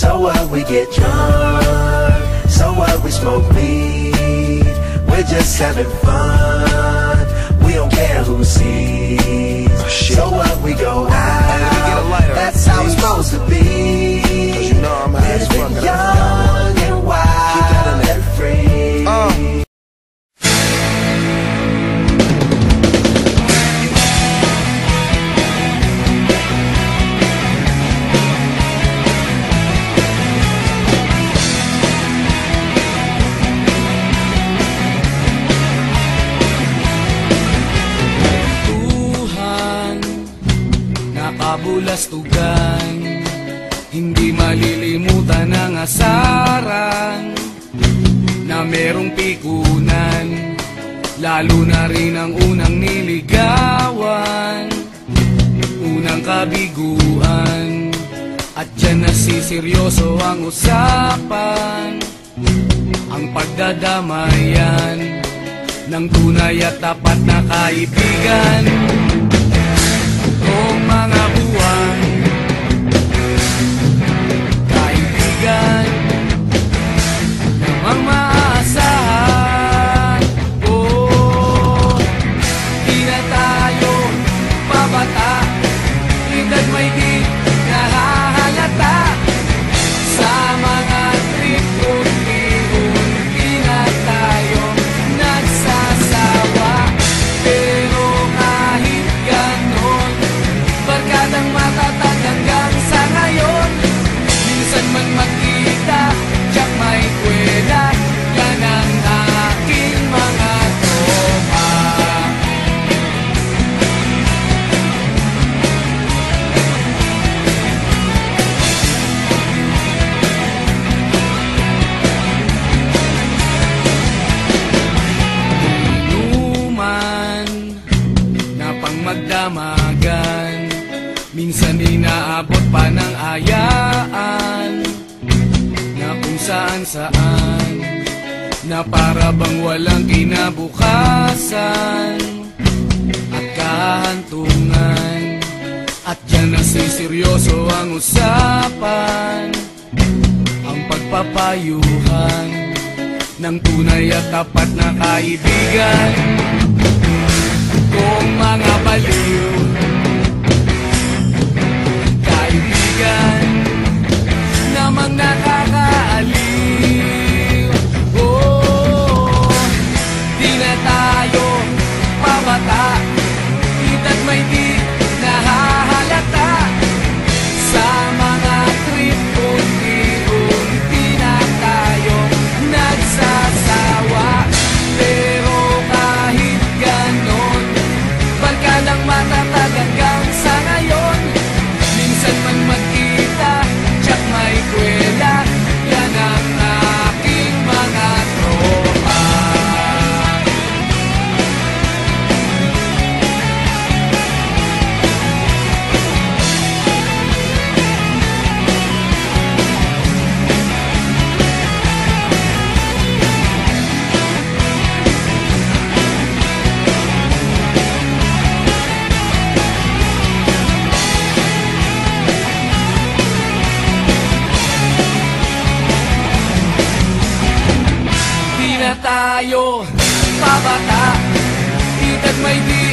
So what, we get drunk. So what, we smoke weed. We're just having fun. We don't care who sees. So what, we go out. That's how it's supposed to be. 'Cause you know I'm high as fuck. Young and wild and free. Kabulastugan, hindi malilimutan ang asaran na merong pikunan, lalo na rin ang unang niligawan, unang kabiguan, at dyan nasiseryoso ang usapan, ang pagdadamayan ng tunay at tapat na kaibigan. Kung mga buwan, kaibigan, namang maaasahan. Oh, di na tayo pabata, edad may di nahahalata. Sa mga trip unti-unti na tayo nagsasawa. Pero kahit ganon, barkadang matatag hanggang sa ngayon. Minsan man magkita, tiyak may kwela, yan ang aking mga tropa. Inuman na pang magdamagan, minsan inaabot pa ng ayaan, na kung saan-saan, na para bang walang kinabukasan at kahantungan. At dyan nasiseryoso ang usapan, ang pagpapayuhan ng tunay at tapat na kaibigan. Kung mga baliw, kaibigan, namang nakakaaliw. Oh, di na tayo pabata, edad may di nahahalata. Sa mga trip unti-unti na tayo nagsasawa. Pero kahit ganon, barkadang matatag hanggang sa ngayon. Minsan man magkita, tiyak may kwela, yan ang aking mga tropa. Di na tayo pabata, edad may di